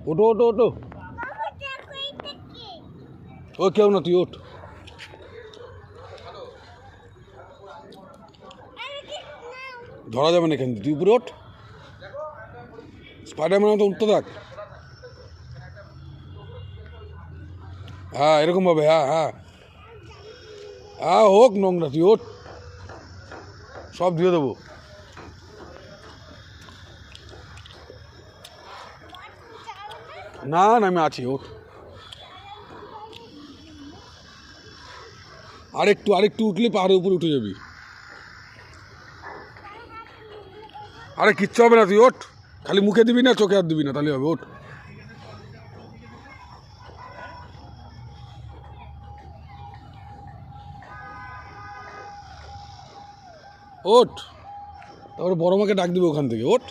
ওটো ওটো ওটো, ও কেউ না, তুই ওঠ। ধরা যাবে না এখান থেকে, তুই উপরে ওঠ। স্পাইডারম্যান তো উঠতে থাক। হ্যাঁ এরকম ভাবে, হ্যাঁ হ্যাঁ হ্যাঁ, হোক নোংরা, তুই ওঠ, সব ধুয়ে দেবো। না না, আমি আছি, ওঠ। আরেকটু উঠলে পাহাড়ের উপরে উঠে যাবি। আরে কিচ্ছু হবে না, তুই ওঠ। খালি মুখে দিবি না, চোখে হাত দিবি না, তাহলে হবে, ওঠ। ওঠ, তারপরে বড় মাকে ডাক দিবে ওখান থেকে, ওঠ।